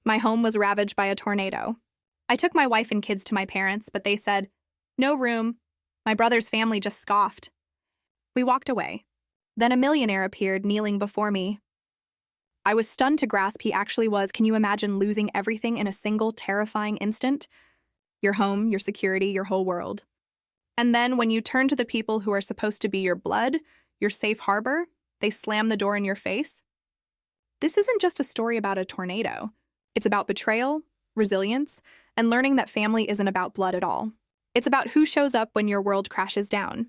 My home was ravaged by a tornado. I took my wife and kids to my parents, but they said, "No room." My brother's family just scoffed. We walked away. Then a millionaire appeared, kneeling before me. I was stunned to grasp he actually was. Can you imagine losing everything in a single terrifying instant? Your home, your security, your whole world. And then when you turn to the people who are supposed to be your blood, your safe harbor, they slam the door in your face. This isn't just a story about a tornado. It's about betrayal, resilience, and learning that family isn't about blood at all. It's about who shows up when your world crashes down.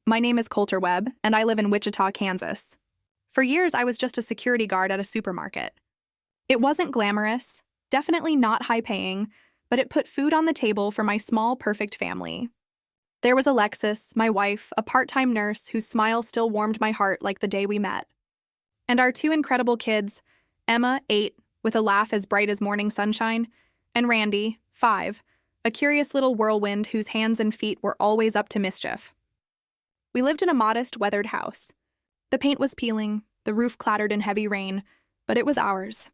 My name is Coulter Webb, and I live in Wichita, Kansas. For years, I was just a security guard at a supermarket. It wasn't glamorous, definitely not high-paying, but it put food on the table for my small, perfect family. There was Alexis, my wife, a part-time nurse whose smile still warmed my heart like the day we met. And our two incredible kids, Emma, 8, with a laugh as bright as morning sunshine, and Randy, 5, a curious little whirlwind whose hands and feet were always up to mischief. We lived in a modest, weathered house. The paint was peeling, the roof clattered in heavy rain, but it was ours.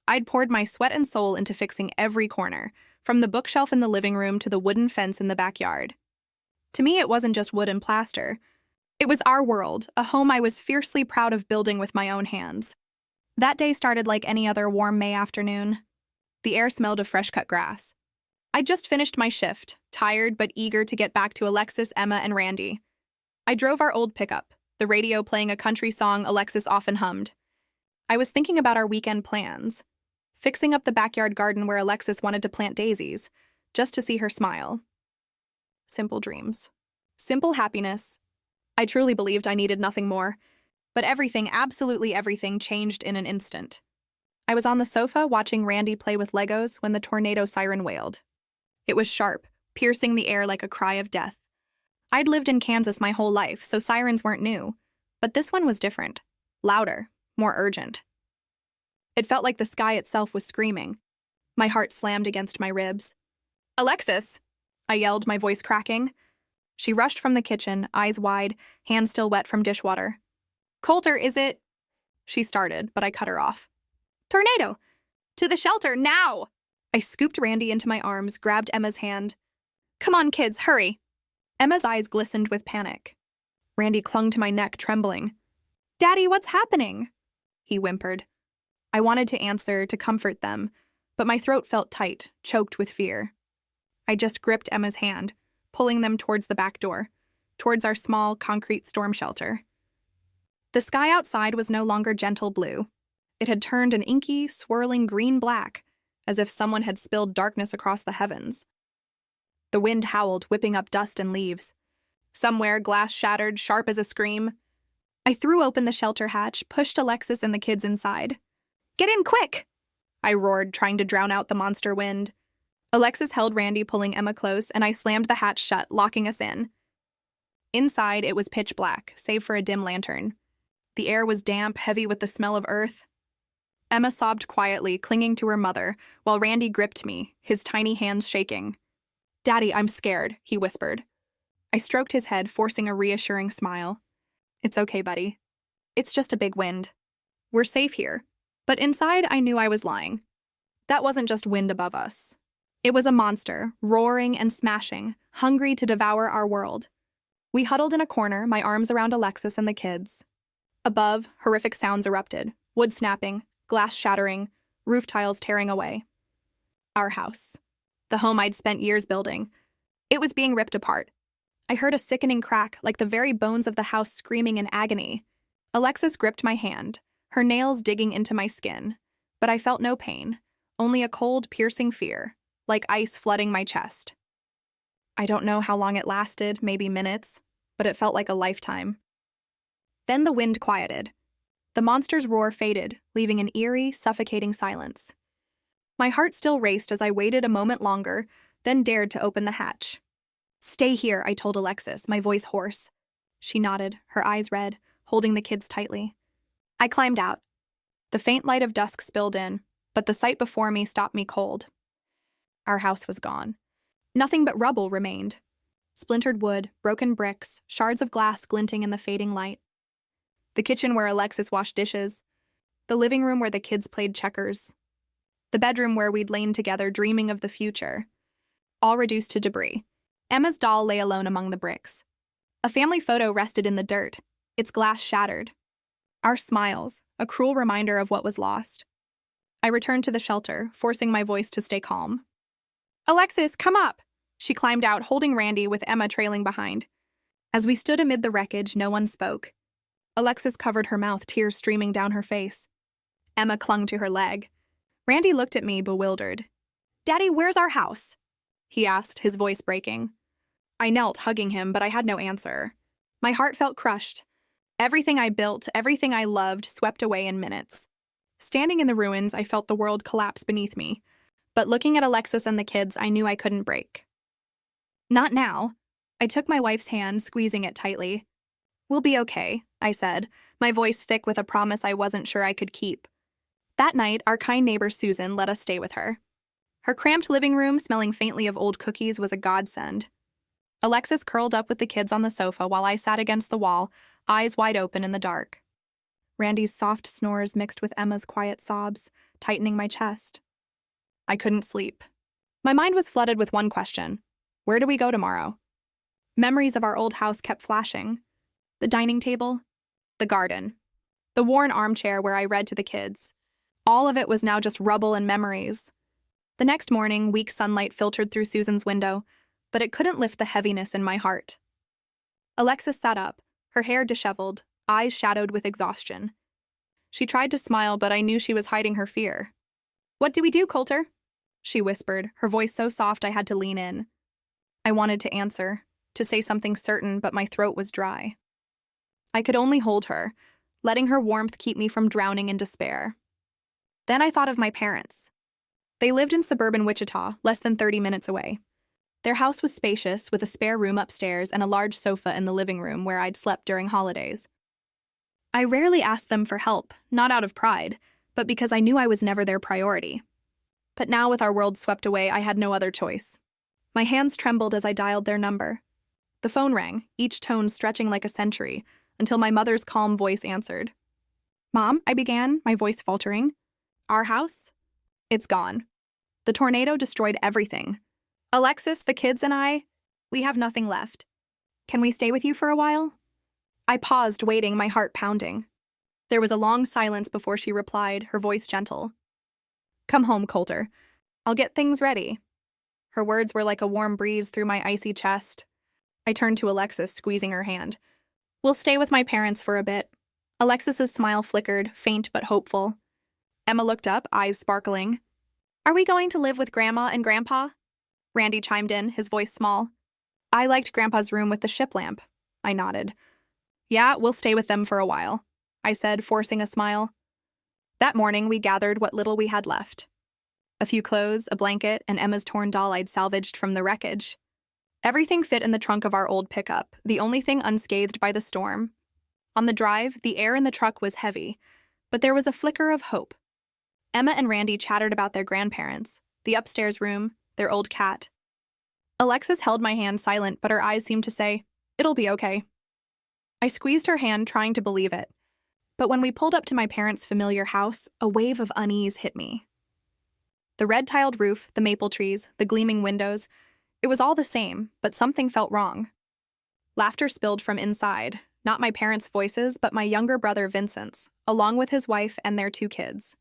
I'd poured my sweat and soul into fixing every corner, from the bookshelf in the living room to the wooden fence in the backyard. To me, it wasn't just wood and plaster. It was our world, a home I was fiercely proud of building with my own hands. That day started like any other warm May afternoon. The air smelled of fresh-cut grass. I'd just finished my shift, tired but eager to get back to Alexis, Emma, and Randy. I drove our old pickup, the radio playing a country song Alexis often hummed. I was thinking about our weekend plans, fixing up the backyard garden where Alexis wanted to plant daisies, just to see her smile. Simple dreams. Simple happiness. I truly believed I needed nothing more, but everything, absolutely everything, changed in an instant. I was on the sofa watching Randy play with Legos when the tornado siren wailed. It was sharp, piercing the air like a cry of death. I'd lived in Kansas my whole life, so sirens weren't new, but this one was different, louder, more urgent. It felt like the sky itself was screaming. My heart slammed against my ribs. "Alexis!" I yelled, my voice cracking. She rushed from the kitchen, eyes wide, hands still wet from dishwater. "Coulter, is it—" She started, but I cut her off. "Tornado! To the shelter, now!" I scooped Randy into my arms, grabbed Emma's hand. "Come on, kids, hurry!" Emma's eyes glistened with panic. Randy clung to my neck, trembling. "Daddy, what's happening?" he whimpered. I wanted to answer, to comfort them, but my throat felt tight, choked with fear. I just gripped Emma's hand, pulling them towards the back door, towards our small, concrete storm shelter. The sky outside was no longer gentle blue. It had turned an inky, swirling green-black, as if someone had spilled darkness across the heavens. The wind howled, whipping up dust and leaves. Somewhere, glass shattered, sharp as a scream. I threw open the shelter hatch, pushed Alexis and the kids inside. "Get in, quick!" I roared, trying to drown out the monster wind. Alexis held Randy, pulling Emma close, and I slammed the hatch shut, locking us in. Inside, it was pitch black, save for a dim lantern. The air was damp, heavy with the smell of earth. Emma sobbed quietly, clinging to her mother, while Randy gripped me, his tiny hands shaking. "Daddy, I'm scared," he whispered. I stroked his head, forcing a reassuring smile. "It's okay, buddy. It's just a big wind. We're safe here." But inside, I knew I was lying. That wasn't just wind above us. It was a monster, roaring and smashing, hungry to devour our world. We huddled in a corner, my arms around Alexis and the kids. Above, horrific sounds erupted, wood snapping, glass shattering, roof tiles tearing away. Our house. The home I'd spent years building. It was being ripped apart. I heard a sickening crack, like the very bones of the house screaming in agony. Alexis gripped my hand, her nails digging into my skin, but I felt no pain, only a cold, piercing fear, like ice flooding my chest. I don't know how long it lasted, maybe minutes, but it felt like a lifetime. Then the wind quieted. The monster's roar faded, leaving an eerie, suffocating silence. My heart still raced as I waited a moment longer, then dared to open the hatch. "Stay here," I told Alexis, my voice hoarse. She nodded, her eyes red, holding the kids tightly. I climbed out. The faint light of dusk spilled in, but the sight before me stopped me cold. Our house was gone. Nothing but rubble remained. Splintered wood, broken bricks, shards of glass glinting in the fading light. The kitchen where Alexis washed dishes. The living room where the kids played checkers. the bedroom where we'd lain together dreaming of the future, all reduced to debris. Emma's doll lay alone among the bricks. A family photo rested in the dirt, its glass shattered. Our smiles, a cruel reminder of what was lost. I returned to the shelter, forcing my voice to stay calm. "Alexis, come up!" She climbed out, holding Randy with Emma trailing behind. As we stood amid the wreckage, no one spoke. Alexis covered her mouth, tears streaming down her face. Emma clung to her leg. Randy looked at me, bewildered. "Daddy, where's our house?" he asked, his voice breaking. I knelt, hugging him, but I had no answer. My heart felt crushed. Everything I built, everything I loved, swept away in minutes. Standing in the ruins, I felt the world collapse beneath me. But looking at Alexis and the kids, I knew I couldn't break. "Not now." I took my wife's hand, squeezing it tightly. "We'll be okay," I said, my voice thick with a promise I wasn't sure I could keep. That night, our kind neighbor Susan let us stay with her. Her cramped living room, smelling faintly of old cookies, was a godsend. Alexis curled up with the kids on the sofa while I sat against the wall, eyes wide open in the dark. Randy's soft snores mixed with Emma's quiet sobs, tightening my chest. I couldn't sleep. My mind was flooded with one question. Where do we go tomorrow? Memories of our old house kept flashing. The dining table, the garden, the worn armchair where I read to the kids. All of it was now just rubble and memories. The next morning, weak sunlight filtered through Susan's window, but it couldn't lift the heaviness in my heart. Alexis sat up, her hair disheveled, eyes shadowed with exhaustion. She tried to smile, but I knew she was hiding her fear. "What do we do, Coulter?" she whispered, her voice so soft I had to lean in. I wanted to answer, to say something certain, but my throat was dry. I could only hold her, letting her warmth keep me from drowning in despair. Then I thought of my parents. They lived in suburban Wichita, less than 30 minutes away. Their house was spacious, with a spare room upstairs and a large sofa in the living room where I'd slept during holidays. I rarely asked them for help, not out of pride, but because I knew I was never their priority. But now, with our world swept away, I had no other choice. My hands trembled as I dialed their number. The phone rang, each tone stretching like a century, until my mother's calm voice answered. "Mom," I began, my voice faltering. "Our house? It's gone. The tornado destroyed everything. Alexis, the kids, and I, we have nothing left. Can we stay with you for a while?" I paused, waiting, my heart pounding. There was a long silence before she replied, her voice gentle. "Come home, Coulter. I'll get things ready." Her words were like a warm breeze through my icy chest. I turned to Alexis, squeezing her hand. "We'll stay with my parents for a bit." Alexis's smile flickered, faint but hopeful. Emma looked up, eyes sparkling. "Are we going to live with Grandma and Grandpa?" Randy chimed in, his voice small. "I liked Grandpa's room with the ship lamp." I nodded. "Yeah, we'll stay with them for a while," I said, forcing a smile. That morning, we gathered what little we had left. A few clothes, a blanket, and Emma's torn doll I'd salvaged from the wreckage. Everything fit in the trunk of our old pickup, the only thing unscathed by the storm. On the drive, the air in the truck was heavy, but there was a flicker of hope. Emma and Randy chattered about their grandparents, the upstairs room, their old cat. Alexis held my hand silent, but her eyes seemed to say, "It'll be okay." I squeezed her hand, trying to believe it. But when we pulled up to my parents' familiar house, a wave of unease hit me. The red-tiled roof, the maple trees, the gleaming windows, it was all the same, but something felt wrong. Laughter spilled from inside, not my parents' voices, but my younger brother Vincent's, along with his wife and their 2 kids.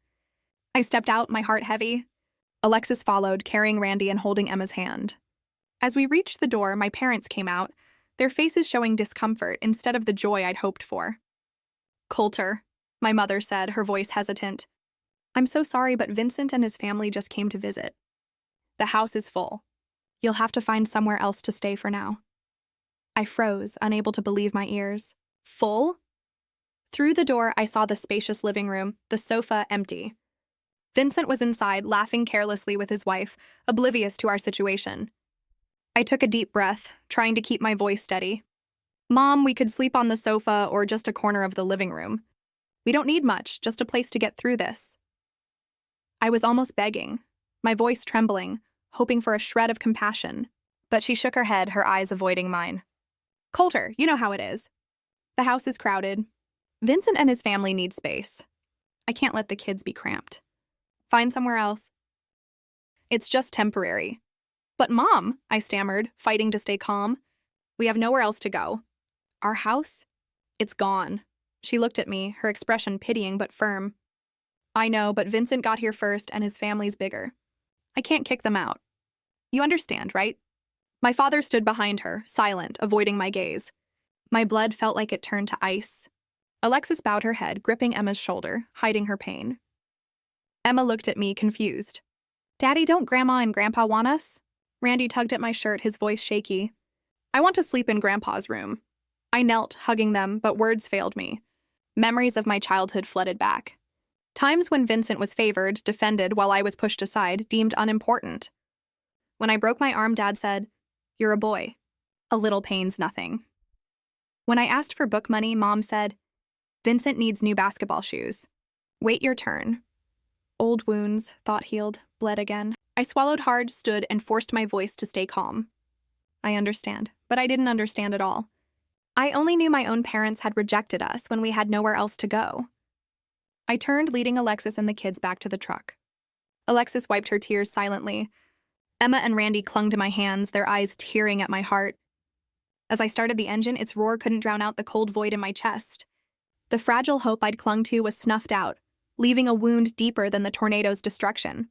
I stepped out, my heart heavy. Alexis followed, carrying Randy and holding Emma's hand. As we reached the door, my parents came out, their faces showing discomfort instead of the joy I'd hoped for. "Coulter," my mother said, her voice hesitant. "I'm so sorry, but Vincent and his family just came to visit. The house is full. You'll have to find somewhere else to stay for now." I froze, unable to believe my ears. Full? Through the door, I saw the spacious living room, the sofa empty. Vincent was inside, laughing carelessly with his wife, oblivious to our situation. I took a deep breath, trying to keep my voice steady. "Mom, we could sleep on the sofa or just a corner of the living room. We don't need much, just a place to get through this." I was almost begging, my voice trembling, hoping for a shred of compassion, but she shook her head, her eyes avoiding mine. "Coulter, you know how it is. The house is crowded. Vincent and his family need space. I can't let the kids be cramped. Find somewhere else." It's just temporary. But Mom, I stammered, fighting to stay calm. We have nowhere else to go. Our house? It's gone. She looked at me, her expression pitying but firm. I know, but Vincent got here first and his family's bigger. I can't kick them out. You understand, right? My father stood behind her, silent, avoiding my gaze. My blood felt like it turned to ice. Alexis bowed her head, gripping Emma's shoulder, hiding her pain. Emma looked at me, confused. Daddy, don't Grandma and Grandpa want us? Randy tugged at my shirt, his voice shaky. I want to sleep in Grandpa's room. I knelt, hugging them, but words failed me. Memories of my childhood flooded back. Times when Vincent was favored, defended while I was pushed aside, deemed unimportant. When I broke my arm, Dad said, "You're a boy. A little pain's nothing." When I asked for book money, Mom said, "Vincent needs new basketball shoes. Wait your turn." Old wounds, thought healed, bled again. I swallowed hard, stood, and forced my voice to stay calm. I understand, but I didn't understand at all. I only knew my own parents had rejected us when we had nowhere else to go. I turned, leading Alexis and the kids back to the truck. Alexis wiped her tears silently. Emma and Randy clung to my hands, their eyes tearing at my heart. As I started the engine, its roar couldn't drown out the cold void in my chest. The fragile hope I'd clung to was snuffed out, leaving a wound deeper than the tornado's destruction.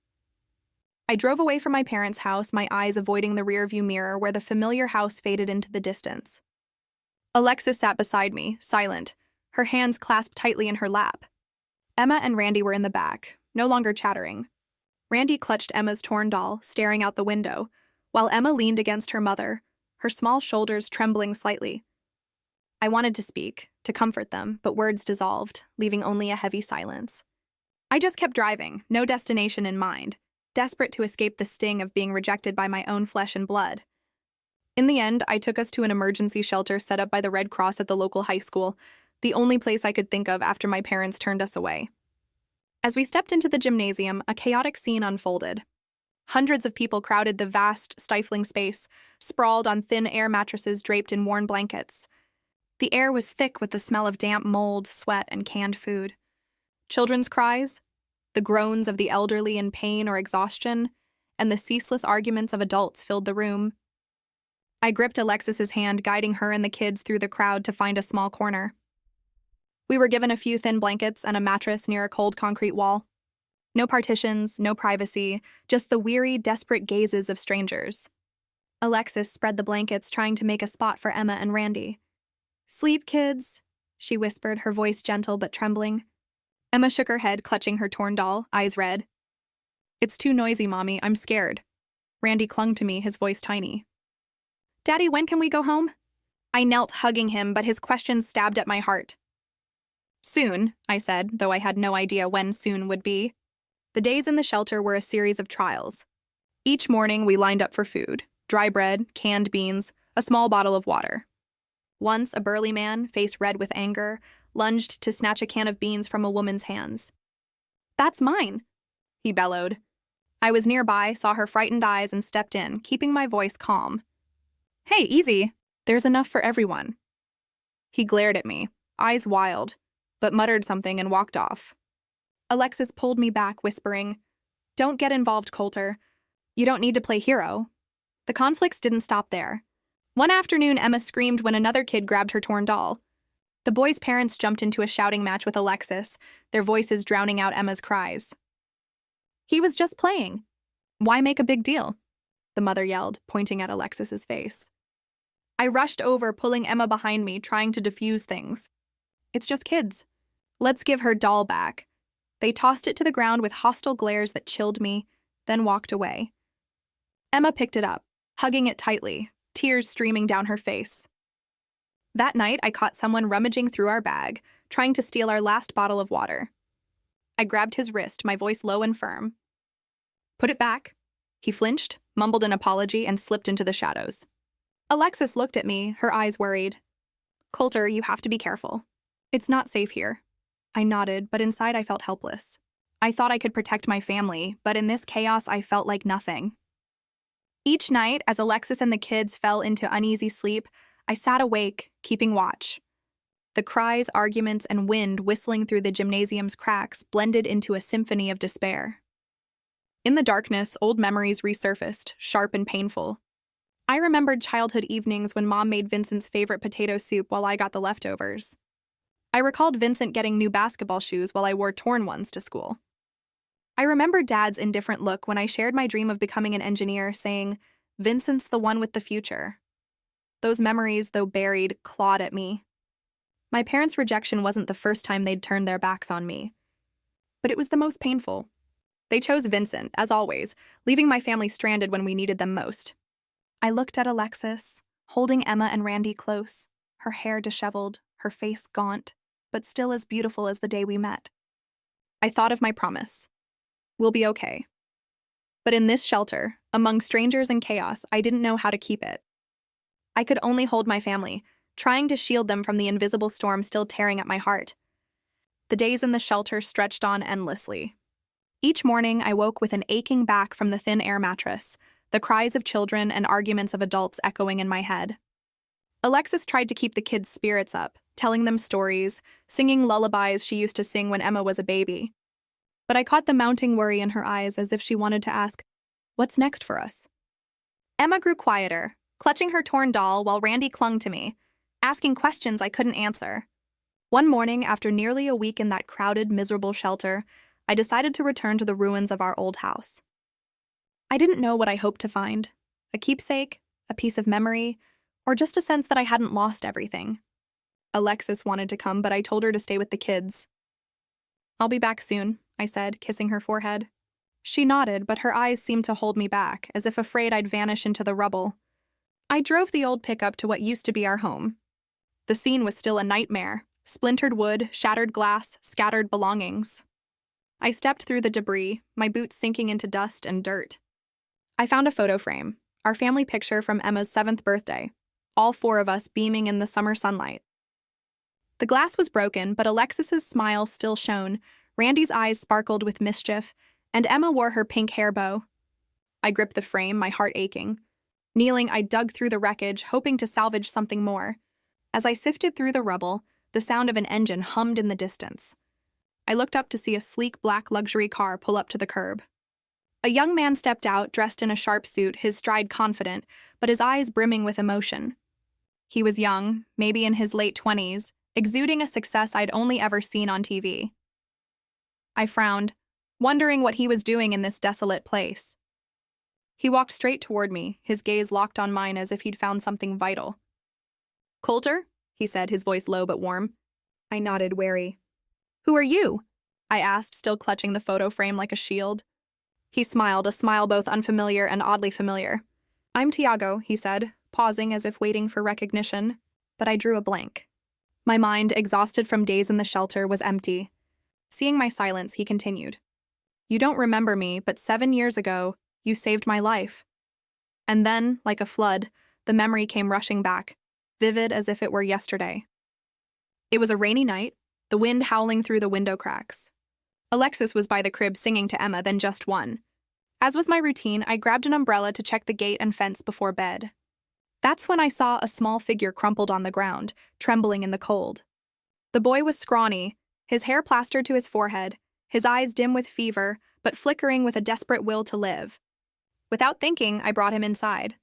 I drove away from my parents' house, my eyes avoiding the rearview mirror where the familiar house faded into the distance. Alexis sat beside me, silent, her hands clasped tightly in her lap. Emma and Randy were in the back, no longer chattering. Randy clutched Emma's torn doll, staring out the window, while Emma leaned against her mother, her small shoulders trembling slightly. I wanted to speak, to comfort them, but words dissolved, leaving only a heavy silence. I just kept driving, no destination in mind, desperate to escape the sting of being rejected by my own flesh and blood. In the end, I took us to an emergency shelter set up by the Red Cross at the local high school, the only place I could think of after my parents turned us away. As we stepped into the gymnasium, a chaotic scene unfolded. Hundreds of people crowded the vast, stifling space, sprawled on thin air mattresses draped in worn blankets. The air was thick with the smell of damp mold, sweat, and canned food. Children's cries, the groans of the elderly in pain or exhaustion, and the ceaseless arguments of adults filled the room. I gripped Alexis's hand, guiding her and the kids through the crowd to find a small corner. We were given a few thin blankets and a mattress near a cold concrete wall. No partitions, no privacy, just the weary, desperate gazes of strangers. Alexis spread the blankets, trying to make a spot for Emma and Randy. "Sleep, kids," she whispered, her voice gentle but trembling. Emma shook her head, clutching her torn doll, eyes red. "It's too noisy, Mommy. I'm scared." Randy clung to me, his voice tiny. "Daddy, when can we go home?" I knelt, hugging him, but his questions stabbed at my heart. "Soon," I said, though I had no idea when soon would be. The days in the shelter were a series of trials. Each morning, we lined up for food: dry bread, canned beans, a small bottle of water. Once, a burly man, face red with anger, lunged to snatch a can of beans from a woman's hands. "That's mine," he bellowed. I was nearby, saw her frightened eyes, and stepped in, keeping my voice calm. "Hey, easy. There's enough for everyone." He glared at me, eyes wild, but muttered something and walked off. Alexis pulled me back, whispering, "Don't get involved, Coulter. You don't need to play hero." The conflicts didn't stop there. One afternoon, Emma screamed when another kid grabbed her torn doll. The boy's parents jumped into a shouting match with Alexis, their voices drowning out Emma's cries. "He was just playing. Why make a big deal?" the mother yelled, pointing at Alexis's face. I rushed over, pulling Emma behind me, trying to defuse things. "It's just kids. Let's give her doll back." They tossed it to the ground with hostile glares that chilled me, then walked away. Emma picked it up, hugging it tightly, tears streaming down her face. That night, I caught someone rummaging through our bag, trying to steal our last bottle of water. I grabbed his wrist, my voice low and firm. "Put it back." He flinched, mumbled an apology, and slipped into the shadows. Alexis looked at me, her eyes worried. "Coulter, you have to be careful. It's not safe here." I nodded, but inside I felt helpless. I thought I could protect my family, but in this chaos I felt like nothing. Each night, as Alexis and the kids fell into uneasy sleep, I sat awake, keeping watch. The cries, arguments, and wind whistling through the gymnasium's cracks blended into a symphony of despair. In the darkness, old memories resurfaced, sharp and painful. I remembered childhood evenings when Mom made Vincent's favorite potato soup while I got the leftovers. I recalled Vincent getting new basketball shoes while I wore torn ones to school. I remembered Dad's indifferent look when I shared my dream of becoming an engineer, saying, "Vincent's the one with the future." Those memories, though buried, clawed at me. My parents' rejection wasn't the first time they'd turned their backs on me, but it was the most painful. They chose Vincent, as always, leaving my family stranded when we needed them most. I looked at Alexis, holding Emma and Randy close, her hair disheveled, her face gaunt, but still as beautiful as the day we met. I thought of my promise. We'll be okay. But in this shelter, among strangers and chaos, I didn't know how to keep it. I could only hold my family, trying to shield them from the invisible storm still tearing at my heart. The days in the shelter stretched on endlessly. Each morning, I woke with an aching back from the thin air mattress, the cries of children and arguments of adults echoing in my head. Alexis tried to keep the kids' spirits up, telling them stories, singing lullabies she used to sing when Emma was a baby. But I caught the mounting worry in her eyes as if she wanted to ask, "What's next for us?" Emma grew quieter, clutching her torn doll while Randy clung to me, asking questions I couldn't answer. One morning, after nearly a week in that crowded, miserable shelter, I decided to return to the ruins of our old house. I didn't know what I hoped to find, a keepsake, a piece of memory, or just a sense that I hadn't lost everything. Alexis wanted to come, but I told her to stay with the kids. "I'll be back soon," I said, kissing her forehead. She nodded, but her eyes seemed to hold me back, as if afraid I'd vanish into the rubble. I drove the old pickup to what used to be our home. The scene was still a nightmare: splintered wood, shattered glass, scattered belongings. I stepped through the debris, my boots sinking into dust and dirt. I found a photo frame, our family picture from Emma's 7th birthday, all 4 of us beaming in the summer sunlight. The glass was broken, but Alexis's smile still shone, Randy's eyes sparkled with mischief, and Emma wore her pink hair bow. I gripped the frame, my heart aching. Kneeling, I dug through the wreckage, hoping to salvage something more. As I sifted through the rubble, the sound of an engine hummed in the distance. I looked up to see a sleek black luxury car pull up to the curb. A young man stepped out, dressed in a sharp suit, his stride confident, but his eyes brimming with emotion. He was young, maybe in his late 20s, exuding a success I'd only ever seen on TV. I frowned, wondering what he was doing in this desolate place. He walked straight toward me, his gaze locked on mine as if he'd found something vital. "Coulter?" he said, his voice low but warm. I nodded, wary. "Who are you?" I asked, still clutching the photo frame like a shield. He smiled, a smile both unfamiliar and oddly familiar. "I'm Tiago," he said, pausing as if waiting for recognition, but I drew a blank. My mind, exhausted from days in the shelter, was empty. Seeing my silence, he continued. "You don't remember me, but 7 years ago, you saved my life." And then, like a flood, the memory came rushing back, vivid as if it were yesterday. It was a rainy night, the wind howling through the window cracks. Alexis was by the crib singing to Emma, then just one. As was my routine, I grabbed an umbrella to check the gate and fence before bed. That's when I saw a small figure crumpled on the ground, trembling in the cold. The boy was scrawny, his hair plastered to his forehead, his eyes dim with fever, but flickering with a desperate will to live. Without thinking, I brought him inside.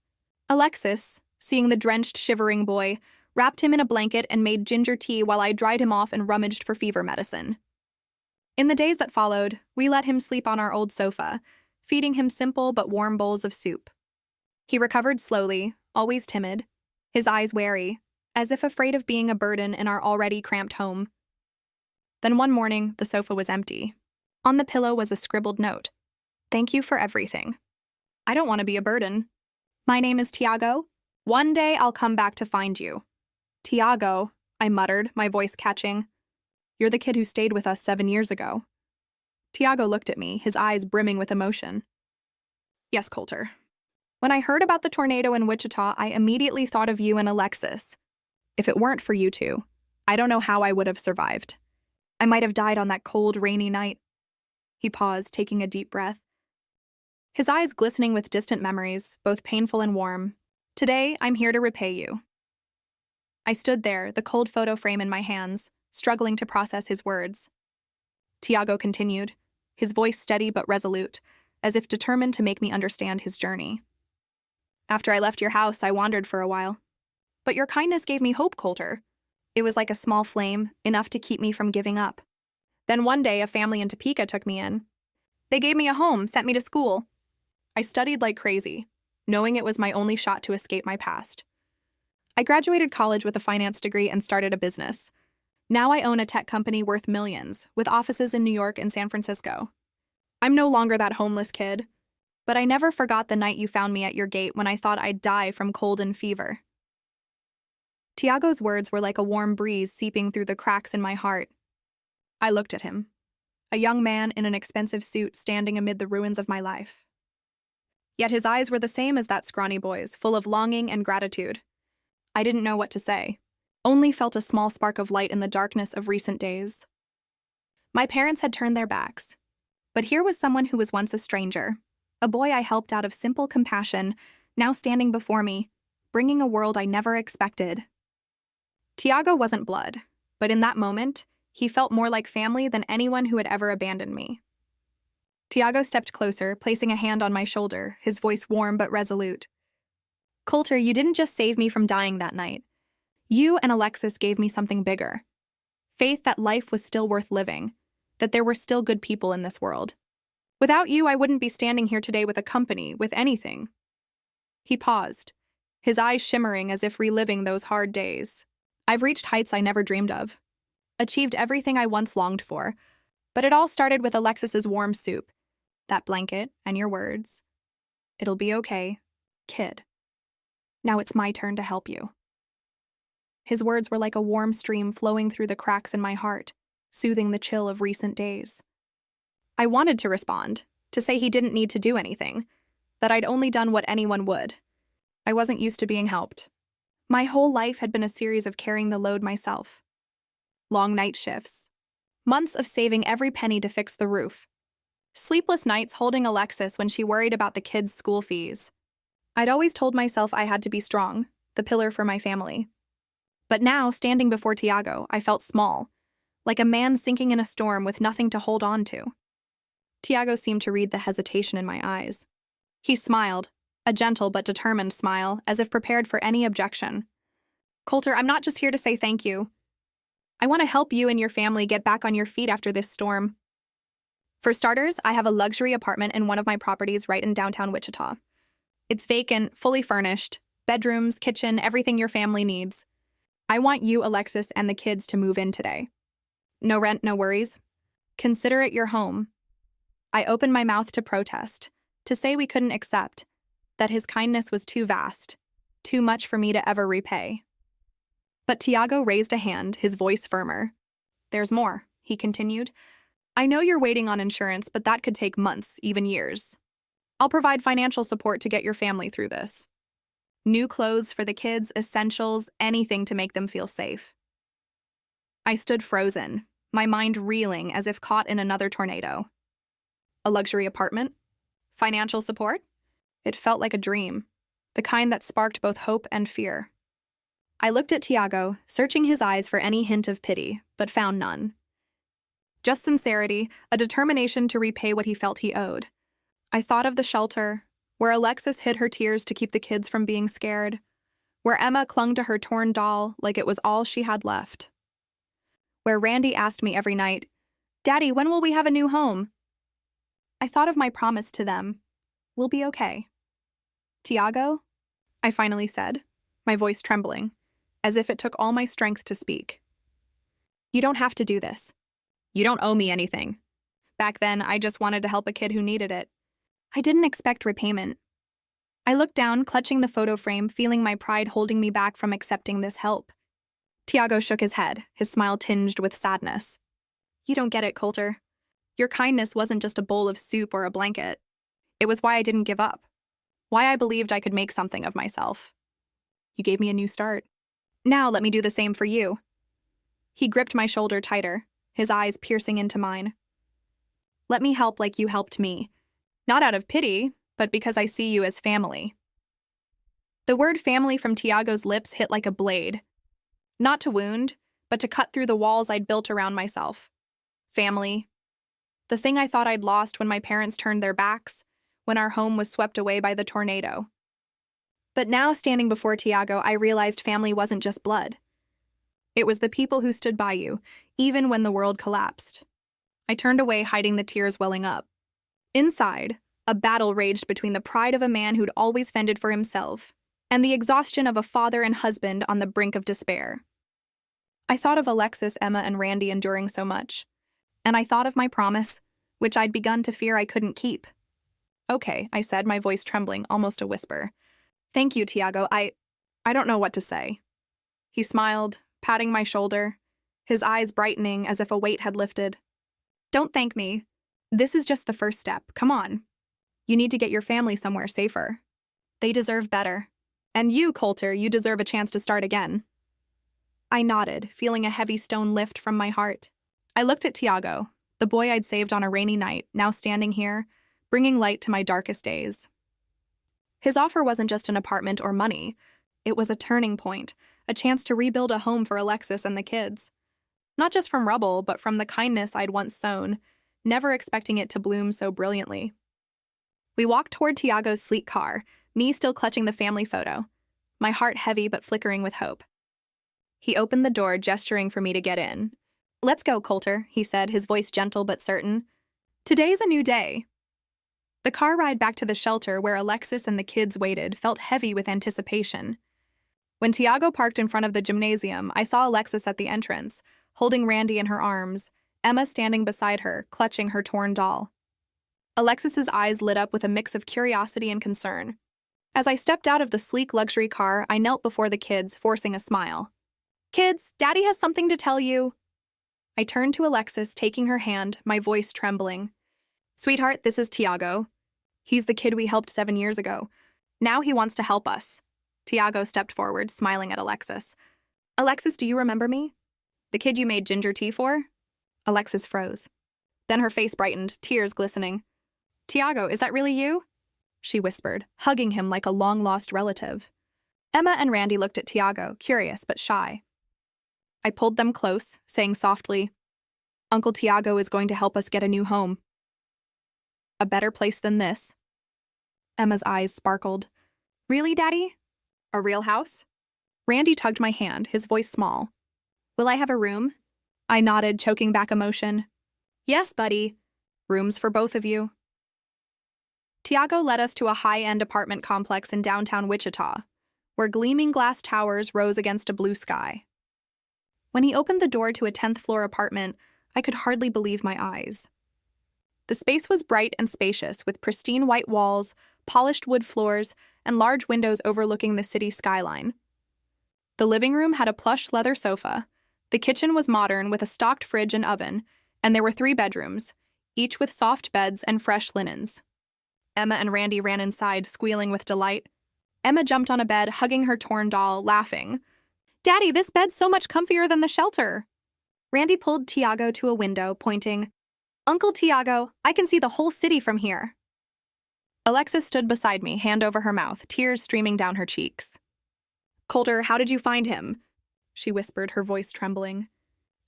Alexis, seeing the drenched, shivering boy, wrapped him in a blanket and made ginger tea while I dried him off and rummaged for fever medicine. In the days that followed, we let him sleep on our old sofa, feeding him simple but warm bowls of soup. He recovered slowly, always timid, his eyes wary, as if afraid of being a burden in our already cramped home. Then one morning, the sofa was empty. On the pillow was a scribbled note. "Thank you for everything. I don't want to be a burden. My name is Tiago. One day I'll come back to find you." "Tiago," I muttered, my voice catching. "You're the kid who stayed with us 7 years ago." Tiago looked at me, his eyes brimming with emotion. "Yes, Coulter. When I heard about the tornado in Wichita, I immediately thought of you and Alexis. If it weren't for you two, I don't know how I would have survived. I might have died on that cold, rainy night." He paused, taking a deep breath, his eyes glistening with distant memories, both painful and warm. "Today, I'm here to repay you." I stood there, the cold photo frame in my hands, struggling to process his words. Tiago continued, his voice steady but resolute. as if determined to make me understand his journey. After I left your house, I wandered for a while. But your kindness gave me hope, Coulter. It was like a small flame, enough to keep me from giving up. Then one day, a family in Topeka took me in. They gave me a home, sent me to school. I studied like crazy, knowing it was my only shot to escape my past. I graduated college with a finance degree and started a business. Now I own a tech company worth millions, with offices in New York and San Francisco. I'm no longer that homeless kid, but I never forgot the night you found me at your gate when I thought I'd die from cold and fever. Tiago's words were like a warm breeze seeping through the cracks in my heart. I looked at him, a young man in an expensive suit standing amid the ruins of my life. Yet his eyes were the same as that scrawny boy's, full of longing and gratitude. I didn't know what to say, only felt a small spark of light in the darkness of recent days. My parents had turned their backs, but here was someone who was once a stranger, a boy I helped out of simple compassion, now standing before me, bringing a world I never expected. Tiago wasn't blood, but in that moment, he felt more like family than anyone who had ever abandoned me. Tiago stepped closer, placing a hand on my shoulder, his voice warm but resolute. Coulter, you didn't just save me from dying that night. You and Alexis gave me something bigger. Faith that life was still worth living, that there were still good people in this world. Without you, I wouldn't be standing here today with a company, with anything. He paused, his eyes shimmering as if reliving those hard days. I've reached heights I never dreamed of, achieved everything I once longed for, but it all started with Alexis's warm soup, that blanket, and your words. It'll be okay, kid. Now it's my turn to help you. His words were like a warm stream flowing through the cracks in my heart, soothing the chill of recent days. I wanted to respond, to say he didn't need to do anything, that I'd only done what anyone would. I wasn't used to being helped. My whole life had been a series of carrying the load myself. Long night shifts. Months of saving every penny to fix the roof. Sleepless nights holding Alexis when she worried about the kids' school fees. I'd always told myself I had to be strong, the pillar for my family. But now, standing before Tiago, I felt small, like a man sinking in a storm with nothing to hold on to. Tiago seemed to read the hesitation in my eyes. He smiled, a gentle but determined smile, as if prepared for any objection. Coulter, I'm not just here to say thank you. I want to help you and your family get back on your feet after this storm. For starters, I have a luxury apartment in one of my properties right in downtown Wichita. It's vacant, fully furnished, bedrooms, kitchen, everything your family needs. I want you, Alexis, and the kids to move in today. No rent, no worries. Consider it your home. I opened my mouth to protest, to say we couldn't accept, that his kindness was too vast, too much for me to ever repay. But Tiago raised a hand, his voice firmer. There's more, he continued. I know you're waiting on insurance, but that could take months, even years. I'll provide financial support to get your family through this. New clothes for the kids, essentials, anything to make them feel safe. I stood frozen, my mind reeling as if caught in another tornado. A luxury apartment? Financial support? It felt like a dream, the kind that sparked both hope and fear. I looked at Tiago, searching his eyes for any hint of pity, but found none. Just sincerity, a determination to repay what he felt he owed. I thought of the shelter, where Alexis hid her tears to keep the kids from being scared, where Emma clung to her torn doll like it was all she had left, where Randy asked me every night, Daddy, when will we have a new home? I thought of my promise to them. We'll be okay. Tiago? I finally said, my voice trembling, as if it took all my strength to speak. You don't have to do this. You don't owe me anything. Back then, I just wanted to help a kid who needed it. I didn't expect repayment. I looked down, clutching the photo frame, feeling my pride holding me back from accepting this help. Tiago shook his head, his smile tinged with sadness. You don't get it, Coulter. Your kindness wasn't just a bowl of soup or a blanket. It was why I didn't give up. Why I believed I could make something of myself. You gave me a new start. Now let me do the same for you. He gripped my shoulder tighter, his eyes piercing into mine. Let me help like you helped me. Not out of pity, but because I see you as family. The word family from Tiago's lips hit like a blade. Not to wound, but to cut through the walls I'd built around myself. Family. The thing I thought I'd lost when my parents turned their backs, when our home was swept away by the tornado. But now, standing before Tiago, I realized family wasn't just blood. It was the people who stood by you, even when the world collapsed. I turned away, hiding the tears welling up. Inside, a battle raged between the pride of a man who'd always fended for himself and the exhaustion of a father and husband on the brink of despair. I thought of Alexis, Emma, and Randy enduring so much, and I thought of my promise, which I'd begun to fear I couldn't keep. "Okay," I said, my voice trembling, almost a whisper. "Thank you, Tiago. I don't know what to say." He smiled, patting my shoulder, his eyes brightening as if a weight had lifted. "Don't thank me. This is just the first step. Come on. You need to get your family somewhere safer. They deserve better. And you, Coulter, you deserve a chance to start again." I nodded, feeling a heavy stone lift from my heart. I looked at Tiago, the boy I'd saved on a rainy night, now standing here, bringing light to my darkest days. His offer wasn't just an apartment or money. It was a turning point, a chance to rebuild a home for Alexis and the kids. Not just from rubble, but from the kindness I'd once sown, never expecting it to bloom so brilliantly. We walked toward Tiago's sleek car, me still clutching the family photo, my heart heavy but flickering with hope. He opened the door, gesturing for me to get in. "Let's go, Coulter," he said, his voice gentle but certain. "Today's a new day." The car ride back to the shelter where Alexis and the kids waited felt heavy with anticipation. When Tiago parked in front of the gymnasium, I saw Alexis at the entrance, holding Randy in her arms, Emma standing beside her, clutching her torn doll. Alexis's eyes lit up with a mix of curiosity and concern. As I stepped out of the sleek luxury car, I knelt before the kids, forcing a smile. "Kids, Daddy has something to tell you." I turned to Alexis, taking her hand, my voice trembling. "Sweetheart, this is Tiago. He's the kid we helped 7 years ago. Now he wants to help us." Tiago stepped forward, smiling at Alexis. "Alexis, do you remember me? The kid you made ginger tea for?" Alexis froze. Then her face brightened, tears glistening. "Tiago, is that really you?" she whispered, hugging him like a long-lost relative. Emma and Randy looked at Tiago, curious but shy. I pulled them close, saying softly, "Uncle Tiago is going to help us get a new home. A better place than this." Emma's eyes sparkled. "Really, Daddy? A real house?" Randy tugged my hand, his voice small. "Will I have a room?" I nodded, choking back emotion. "Yes, buddy. Rooms for both of you." Tiago led us to a high-end apartment complex in downtown Wichita, where gleaming glass towers rose against a blue sky. When he opened the door to a 10th-floor apartment, I could hardly believe my eyes. The space was bright and spacious, with pristine white walls, polished wood floors, and large windows overlooking the city skyline. The living room had a plush leather sofa, the kitchen was modern with a stocked fridge and oven, and there were 3 bedrooms, each with soft beds and fresh linens. Emma and Randy ran inside, squealing with delight. Emma jumped on a bed, hugging her torn doll, laughing. "Daddy, this bed's so much comfier than the shelter." Randy pulled Tiago to a window, pointing, "Uncle Tiago, I can see the whole city from here." Alexis stood beside me, hand over her mouth, tears streaming down her cheeks. "Coulter, how did you find him?" she whispered, her voice trembling.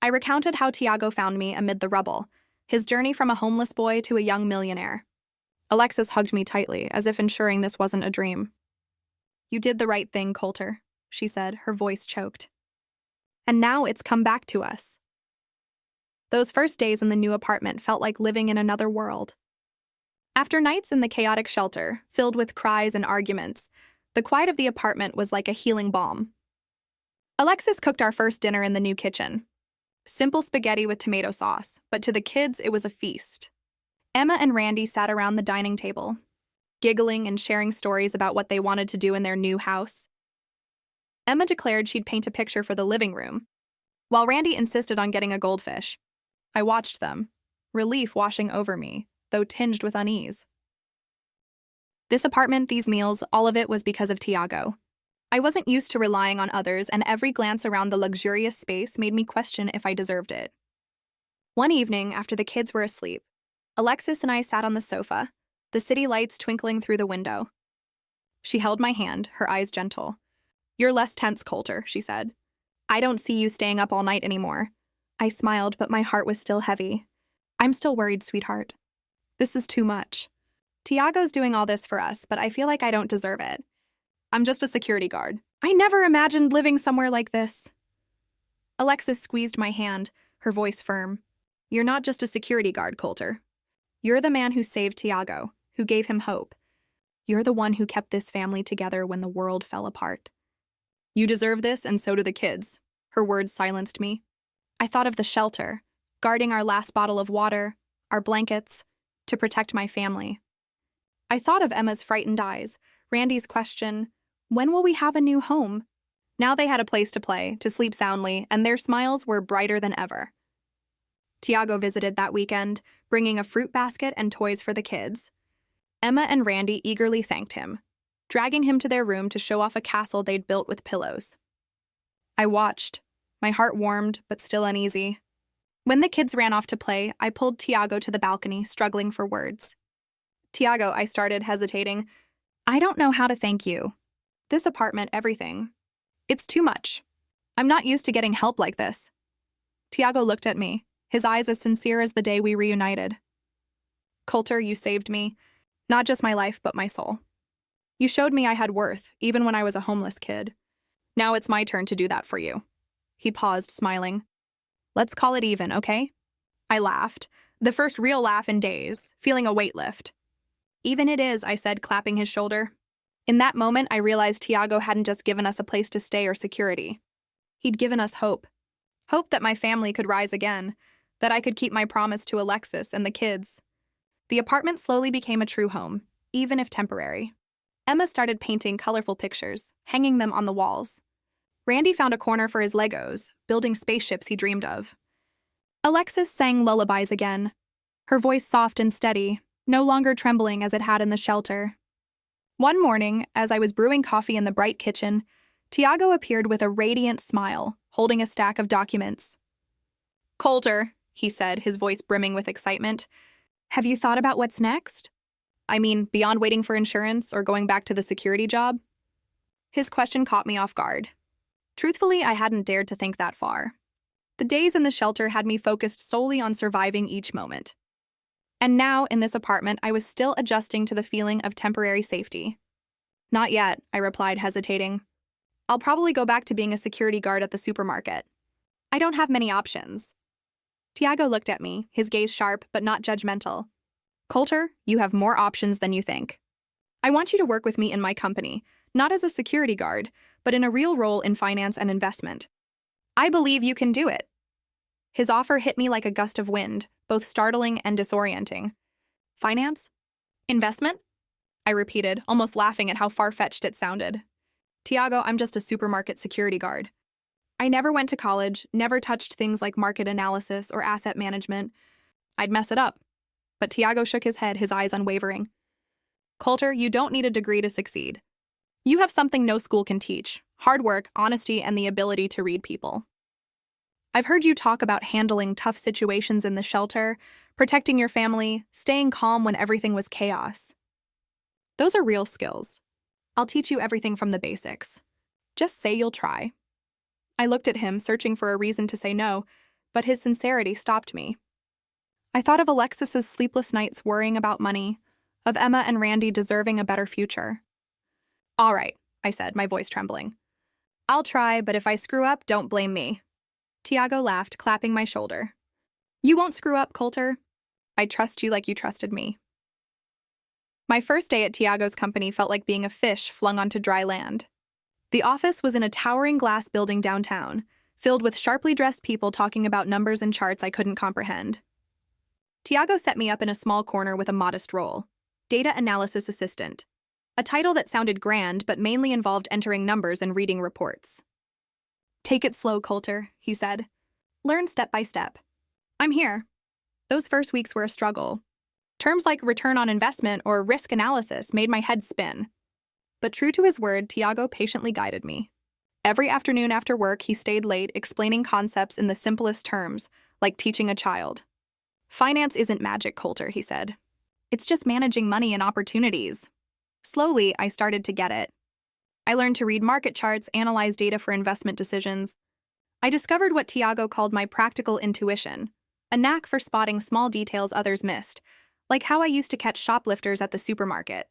I recounted how Tiago found me amid the rubble, his journey from a homeless boy to a young millionaire. Alexis hugged me tightly, as if ensuring this wasn't a dream. "You did the right thing, Coulter," she said, her voice choked. "And now it's come back to us." Those first days in the new apartment felt like living in another world. After nights in the chaotic shelter, filled with cries and arguments, the quiet of the apartment was like a healing balm. Alexis cooked our first dinner in the new kitchen. Simple spaghetti with tomato sauce, but to the kids it was a feast. Emma and Randy sat around the dining table, giggling and sharing stories about what they wanted to do in their new house. Emma declared she'd paint a picture for the living room, while Randy insisted on getting a goldfish. I watched them, relief washing over me, though tinged with unease. This apartment, these meals, all of it was because of Tiago. I wasn't used to relying on others, and every glance around the luxurious space made me question if I deserved it. One evening, after the kids were asleep, Alexis and I sat on the sofa, the city lights twinkling through the window. She held my hand, her eyes gentle. "You're less tense, Coulter," she said. "I don't see you staying up all night anymore." I smiled, but my heart was still heavy. "I'm still worried, sweetheart. This is too much." Tiago's doing all this for us, but I feel like I don't deserve it. I'm just a security guard. I never imagined living somewhere like this. Alexis squeezed my hand, her voice firm. You're not just a security guard, Coulter. You're the man who saved Tiago, who gave him hope. You're the one who kept this family together when the world fell apart. You deserve this, and so do the kids. Her words silenced me. I thought of the shelter, guarding our last bottle of water, our blankets, to protect my family. I thought of Emma's frightened eyes, Randy's question, when will we have a new home? Now they had a place to play, to sleep soundly, and their smiles were brighter than ever. Tiago visited that weekend, bringing a fruit basket and toys for the kids. Emma and Randy eagerly thanked him, dragging him to their room to show off a castle they'd built with pillows. I watched, my heart warmed but still uneasy. When the kids ran off to play, I pulled Tiago to the balcony, struggling for words. Tiago, I started, hesitating. I don't know how to thank you. This apartment, everything. It's too much. I'm not used to getting help like this. Tiago looked at me, his eyes as sincere as the day we reunited. Coulter, you saved me. Not just my life, but my soul. You showed me I had worth, even when I was a homeless kid. Now it's my turn to do that for you. He paused, smiling. Let's call it even, okay? I laughed, the first real laugh in days, feeling a weight lift. Even it is, I said, clapping his shoulder. In that moment, I realized Tiago hadn't just given us a place to stay or security. He'd given us hope. Hope that my family could rise again, that I could keep my promise to Alexis and the kids. The apartment slowly became a true home, even if temporary. Emma started painting colorful pictures, hanging them on the walls. Randy found a corner for his Legos, building spaceships he dreamed of. Alexis sang lullabies again, her voice soft and steady, no longer trembling as it had in the shelter. One morning, as I was brewing coffee in the bright kitchen, Tiago appeared with a radiant smile, holding a stack of documents. Coulter, he said, his voice brimming with excitement, have you thought about what's next? I mean, beyond waiting for insurance or going back to the security job? His question caught me off guard. Truthfully, I hadn't dared to think that far. The days in the shelter had me focused solely on surviving each moment. And now, in this apartment, I was still adjusting to the feeling of temporary safety. Not yet, I replied, hesitating. I'll probably go back to being a security guard at the supermarket. I don't have many options. Tiago looked at me, his gaze sharp but not judgmental. Coulter, you have more options than you think. I want you to work with me in my company, not as a security guard, but in a real role in finance and investment. I believe you can do it. His offer hit me like a gust of wind, both startling and disorienting. Finance? Investment? I repeated, almost laughing at how far-fetched it sounded. Tiago, I'm just a supermarket security guard. I never went to college, never touched things like market analysis or asset management. I'd mess it up. But Tiago shook his head, his eyes unwavering. Coulter, you don't need a degree to succeed. You have something no school can teach: hard work, honesty, and the ability to read people. I've heard you talk about handling tough situations in the shelter, protecting your family, staying calm when everything was chaos. Those are real skills. I'll teach you everything from the basics. Just say you'll try. I looked at him, searching for a reason to say no, but his sincerity stopped me. I thought of Alexis's sleepless nights worrying about money, of Emma and Randy deserving a better future. All right, I said, my voice trembling. I'll try, but if I screw up, don't blame me. Tiago laughed, clapping my shoulder. You won't screw up, Coulter. I trust you like you trusted me. My first day at Tiago's company felt like being a fish flung onto dry land. The office was in a towering glass building downtown, filled with sharply dressed people talking about numbers and charts I couldn't comprehend. Tiago set me up in a small corner with a modest role: data analysis assistant, a title that sounded grand but mainly involved entering numbers and reading reports. Take it slow, Coulter, he said. Learn step by step. I'm here. Those first weeks were a struggle. Terms like return on investment or risk analysis made my head spin. But true to his word, Tiago patiently guided me. Every afternoon after work, he stayed late, explaining concepts in the simplest terms, like teaching a child. Finance isn't magic, Coulter, he said. It's just managing money and opportunities. Slowly, I started to get it. I learned to read market charts, analyze data for investment decisions. I discovered what Tiago called my practical intuition, a knack for spotting small details others missed, like how I used to catch shoplifters at the supermarket.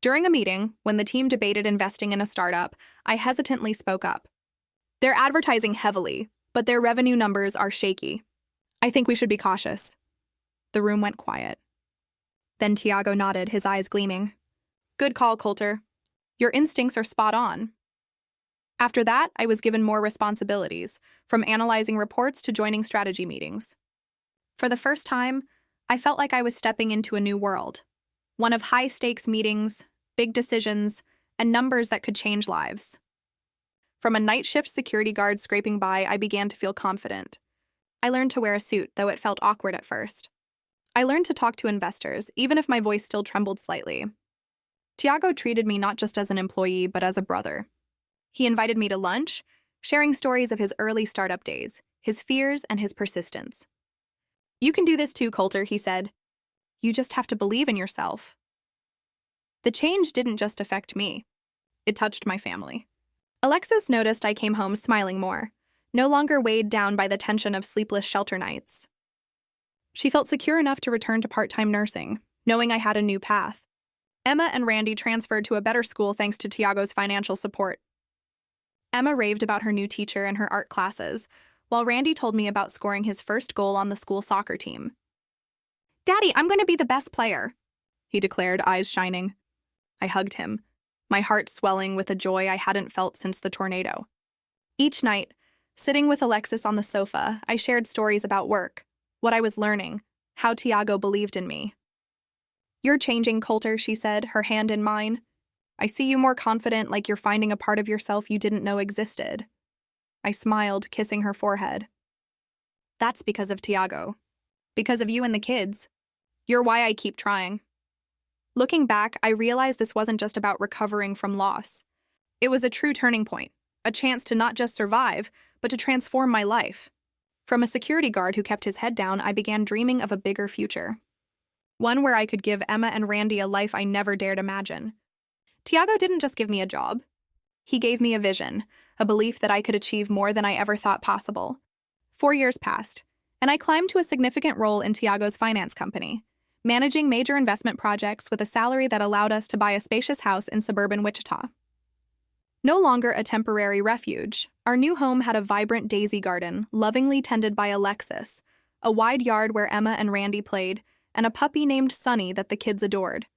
During a meeting, when the team debated investing in a startup, I hesitantly spoke up. They're advertising heavily, but their revenue numbers are shaky. I think we should be cautious. The room went quiet. Then Tiago nodded, his eyes gleaming. Good call, Coulter. Your instincts are spot on. After that, I was given more responsibilities, from analyzing reports to joining strategy meetings. For the first time, I felt like I was stepping into a new world, one of high-stakes meetings, big decisions, and numbers that could change lives. From a night shift security guard scraping by, I began to feel confident. I learned to wear a suit, though it felt awkward at first. I learned to talk to investors, even if my voice still trembled slightly. Tiago treated me not just as an employee, but as a brother. He invited me to lunch, sharing stories of his early startup days, his fears, and his persistence. You can do this too, Coulter, he said. You just have to believe in yourself. The change didn't just affect me. It touched my family. Alexis noticed I came home smiling more, no longer weighed down by the tension of sleepless shelter nights. She felt secure enough to return to part-time nursing, knowing I had a new path. Emma and Randy transferred to a better school thanks to Tiago's financial support. Emma raved about her new teacher and her art classes, while Randy told me about scoring his first goal on the school soccer team. Daddy, I'm going to be the best player, he declared, eyes shining. I hugged him, my heart swelling with a joy I hadn't felt since the tornado. Each night, sitting with Alexis on the sofa, I shared stories about work, what I was learning, how Tiago believed in me. You're changing, Coulter, she said, her hand in mine. I see you more confident, like you're finding a part of yourself you didn't know existed. I smiled, kissing her forehead. That's because of Tiago. Because of you and the kids. You're why I keep trying. Looking back, I realized this wasn't just about recovering from loss. It was a true turning point, a chance to not just survive, but to transform my life. From a security guard who kept his head down, I began dreaming of a bigger future. One where I could give Emma and Randy a life I never dared imagine. Tiago didn't just give me a job. He gave me a vision, a belief that I could achieve more than I ever thought possible. 4 years passed, and I climbed to a significant role in Tiago's finance company, managing major investment projects with a salary that allowed us to buy a spacious house in suburban Wichita. No longer a temporary refuge, our new home had a vibrant daisy garden, lovingly tended by Alexis, a wide yard where Emma and Randy played, and a puppy named Sunny that the kids adored.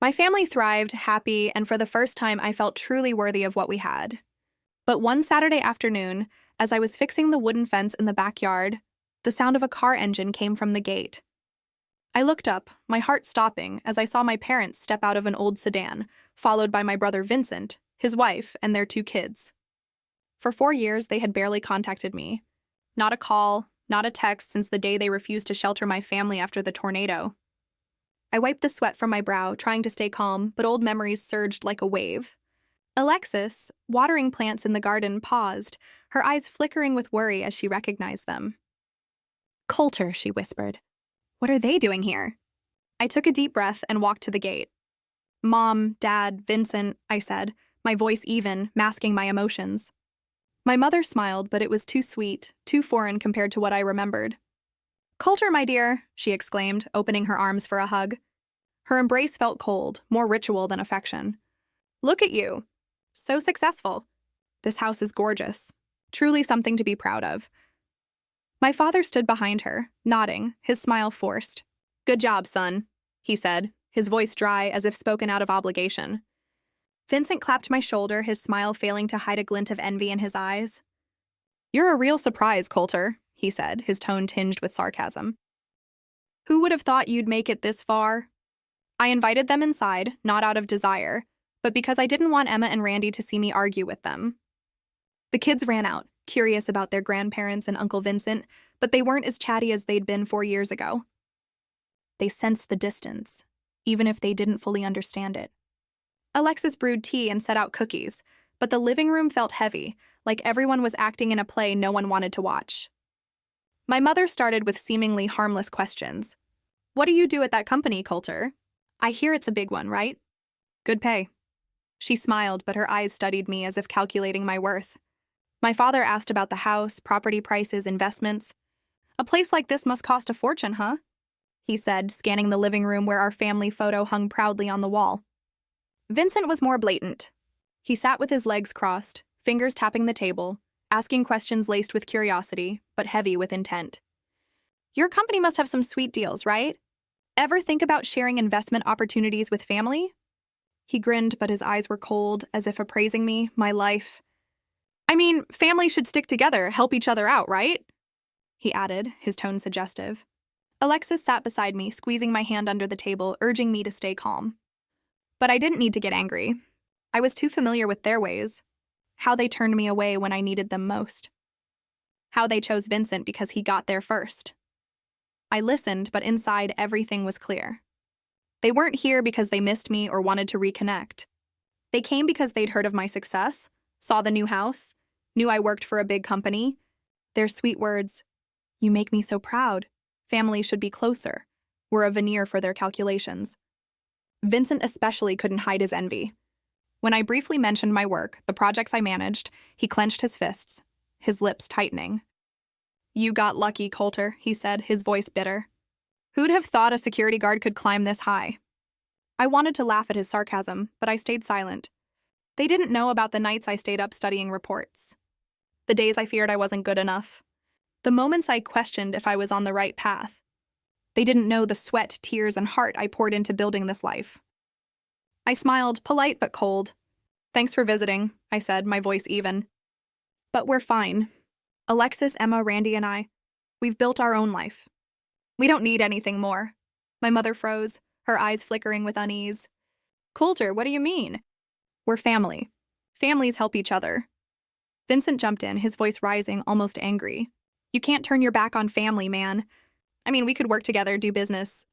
My family thrived, happy, and for the first time I felt truly worthy of what we had. But one Saturday afternoon, as I was fixing the wooden fence in the backyard, the sound of a car engine came from the gate. I looked up, my heart stopping, as I saw my parents step out of an old sedan, followed by my brother Vincent, his wife, and their 2 kids. For 4 years, they had barely contacted me. Not a call, not a text since the day they refused to shelter my family after the tornado. I wiped the sweat from my brow, trying to stay calm, but old memories surged like a wave. Alexis, watering plants in the garden, paused, her eyes flickering with worry as she recognized them. Coulter, she whispered. What are they doing here? I took a deep breath and walked to the gate. Mom, Dad, Vincent, I said, my voice even, masking my emotions. My mother smiled, but it was too sweet, too foreign compared to what I remembered. Coulter, my dear, she exclaimed, opening her arms for a hug. Her embrace felt cold, more ritual than affection. Look at you. So successful. This house is gorgeous. Truly something to be proud of. My father stood behind her, nodding, his smile forced. Good job, son, he said, his voice dry as if spoken out of obligation. Vincent clapped my shoulder, his smile failing to hide a glint of envy in his eyes. You're a real surprise, Coulter, he said, his tone tinged with sarcasm. Who would have thought you'd make it this far? I invited them inside, not out of desire, but because I didn't want Emma and Randy to see me argue with them. The kids ran out, curious about their grandparents and Uncle Vincent, but they weren't as chatty as they'd been 4 years ago. They sensed the distance, even if they didn't fully understand it. Alexis brewed tea and set out cookies, but the living room felt heavy, like everyone was acting in a play no one wanted to watch. My mother started with seemingly harmless questions. What do you do at that company, Coulter? I hear it's a big one, right? Good pay. She smiled, but her eyes studied me as if calculating my worth. My father asked about the house, property prices, investments. A place like this must cost a fortune, huh? he said, scanning the living room where our family photo hung proudly on the wall. Vincent was more blatant. He sat with his legs crossed, fingers tapping the table, asking questions laced with curiosity, but heavy with intent. Your company must have some sweet deals, right? Ever think about sharing investment opportunities with family? He grinned, but his eyes were cold, as if appraising me, my life. I mean, family should stick together, help each other out, right? He added, his tone suggestive. Alexis sat beside me, squeezing my hand under the table, urging me to stay calm. But I didn't need to get angry. I was too familiar with their ways. How they turned me away when I needed them most. How they chose Vincent because he got there first. I listened, but inside everything was clear. They weren't here because they missed me or wanted to reconnect. They came because they'd heard of my success, saw the new house, knew I worked for a big company. Their sweet words, "You make me so proud. Family should be closer," were a veneer for their calculations. Vincent especially couldn't hide his envy. When I briefly mentioned my work, the projects I managed, he clenched his fists, his lips tightening. "You got lucky, Coulter," he said, his voice bitter. "Who'd have thought a security guard could climb this high?" I wanted to laugh at his sarcasm, but I stayed silent. They didn't know about the nights I stayed up studying reports. The days I feared I wasn't good enough. The moments I questioned if I was on the right path. They didn't know the sweat, tears, and heart I poured into building this life. I smiled, polite but cold. "Thanks for visiting," I said, my voice even. "But we're fine. Alexis, Emma, Randy, and I, we've built our own life. We don't need anything more." My mother froze, her eyes flickering with unease. "Coulter, what do you mean?" "We're family. Families help each other." Vincent jumped in, his voice rising, almost angry. "You can't turn your back on family, man. I mean, we could work together, do business.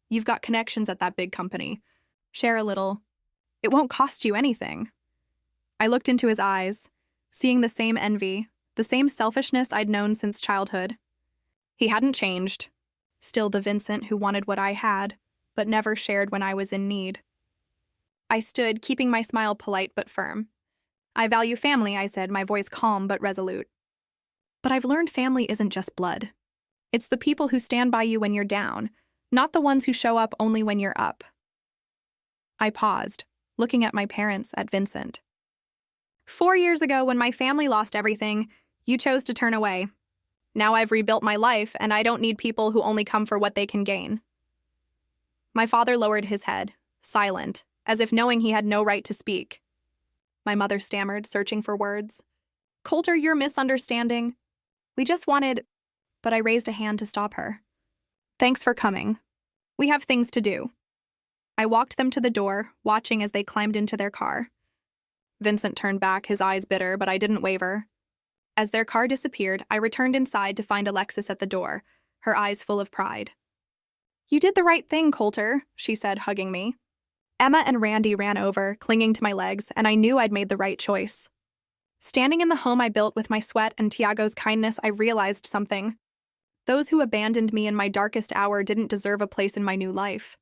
You've got connections at that big company. Share a little. It won't cost you anything." I looked into his eyes, seeing the same envy, the same selfishness I'd known since childhood. He hadn't changed. Still the Vincent who wanted what I had, but never shared when I was in need. I stood, keeping my smile polite but firm. "I value family," I said, my voice calm but resolute. "But I've learned family isn't just blood. It's the people who stand by you when you're down, not the ones who show up only when you're up." I paused, looking at my parents, at Vincent. "4 years ago, when my family lost everything, you chose to turn away. Now I've rebuilt my life, and I don't need people who only come for what they can gain." My father lowered his head, silent, as if knowing he had no right to speak. My mother stammered, searching for words. "Coulter, you're misunderstanding. We just wanted—" But I raised a hand to stop her. "Thanks for coming. We have things to do." I walked them to the door, watching as they climbed into their car. Vincent turned back, his eyes bitter, but I didn't waver. As their car disappeared, I returned inside to find Alexis at the door, her eyes full of pride. "You did the right thing, Coulter," she said, hugging me. Emma and Randy ran over, clinging to my legs, and I knew I'd made the right choice. Standing in the home I built with my sweat and Tiago's kindness, I realized something. Those who abandoned me in my darkest hour didn't deserve a place in my new life.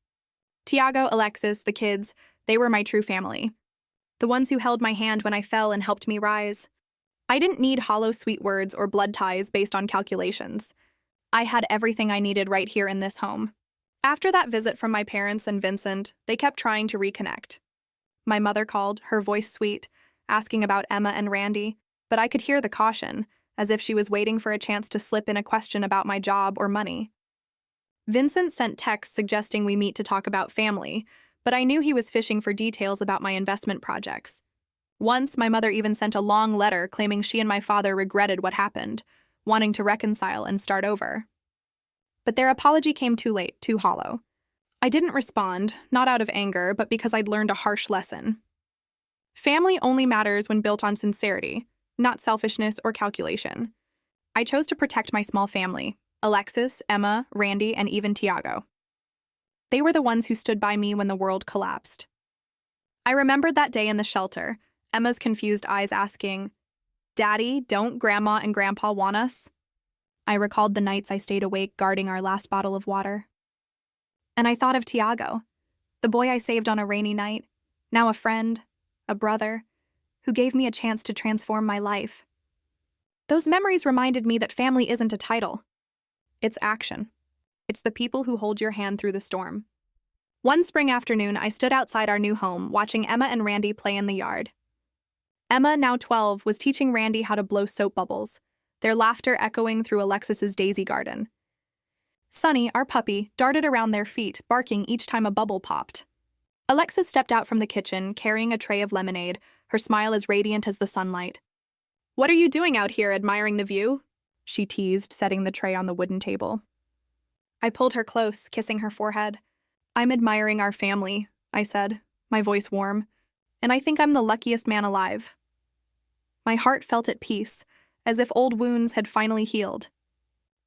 Tiago, Alexis, the kids, they were my true family. The ones who held my hand when I fell and helped me rise. I didn't need hollow sweet words or blood ties based on calculations. I had everything I needed right here in this home. After that visit from my parents and Vincent, they kept trying to reconnect. My mother called, her voice sweet, asking about Emma and Randy, but I could hear the caution, as if she was waiting for a chance to slip in a question about my job or money. Vincent sent texts suggesting we meet to talk about family, but I knew he was fishing for details about my investment projects. Once, my mother even sent a long letter claiming she and my father regretted what happened, wanting to reconcile and start over. But their apology came too late, too hollow. I didn't respond, not out of anger, but because I'd learned a harsh lesson. Family only matters when built on sincerity, not selfishness or calculation. I chose to protect my small family, Alexis, Emma, Randy, and even Tiago. They were the ones who stood by me when the world collapsed. I remembered that day in the shelter, Emma's confused eyes asking, "Daddy, don't Grandma and Grandpa want us?" I recalled the nights I stayed awake guarding our last bottle of water. And I thought of Tiago, the boy I saved on a rainy night, now a friend, a brother, who gave me a chance to transform my life. Those memories reminded me that family isn't a title. It's action. It's the people who hold your hand through the storm. One spring afternoon, I stood outside our new home, watching Emma and Randy play in the yard. Emma, now 12, was teaching Randy how to blow soap bubbles, their laughter echoing through Alexis's daisy garden. Sunny, our puppy, darted around their feet, barking each time a bubble popped. Alexis stepped out from the kitchen, carrying a tray of lemonade, her smile as radiant as the sunlight. "What are you doing out here, admiring the view?" she teased, setting the tray on the wooden table. I pulled her close, kissing her forehead. "I'm admiring our family," I said, my voice warm, "and I think I'm the luckiest man alive." My heart felt at peace, as if old wounds had finally healed.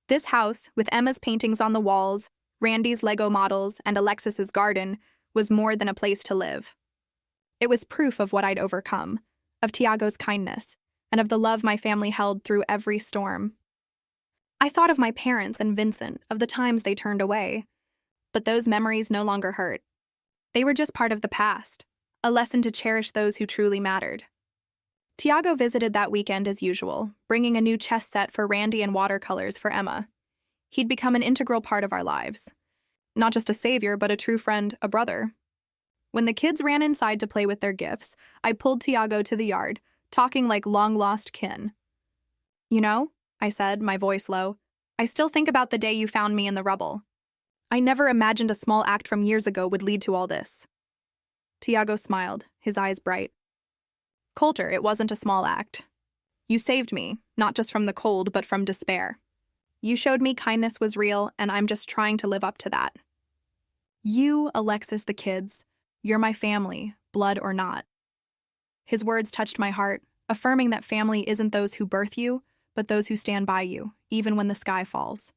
This house, with Emma's paintings on the walls, Randy's Lego models, and Alexis's garden, was more than a place to live. It was proof of what I'd overcome, of Tiago's kindness, and of the love my family held through every storm. I thought of my parents and Vincent, of the times they turned away. But those memories no longer hurt. They were just part of the past, a lesson to cherish those who truly mattered. Tiago visited that weekend as usual, bringing a new chess set for Randy and watercolors for Emma. He'd become an integral part of our lives. Not just a savior, but a true friend, a brother. When the kids ran inside to play with their gifts, I pulled Tiago to the yard, talking like long-lost kin. "You know," I said, my voice low, "I still think about the day you found me in the rubble. I never imagined a small act from years ago would lead to all this." Tiago smiled, his eyes bright. "Coulter, it wasn't a small act. You saved me, not just from the cold, but from despair. You showed me kindness was real, and I'm just trying to live up to that. You, Alexis, the kids, you're my family, blood or not." His words touched my heart, affirming that family isn't those who birth you, but those who stand by you, even when the sky falls.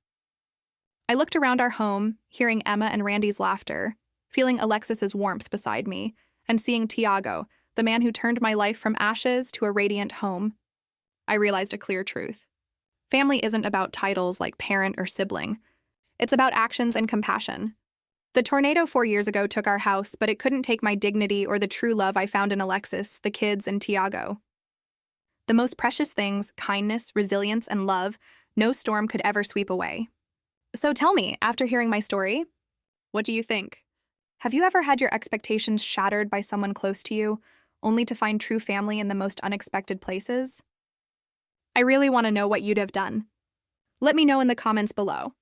I looked around our home, hearing Emma and Randy's laughter, feeling Alexis's warmth beside me, and seeing Tiago, the man who turned my life from ashes to a radiant home. I realized a clear truth. Family isn't about titles like parent or sibling. It's about actions and compassion. The tornado 4 years ago took our house, but it couldn't take my dignity or the true love I found in Alexis, the kids, and Tiago. The most precious things, kindness, resilience, and love, no storm could ever sweep away. So tell me, after hearing my story, what do you think? Have you ever had your expectations shattered by someone close to you, only to find true family in the most unexpected places? I really want to know what you'd have done. Let me know in the comments below.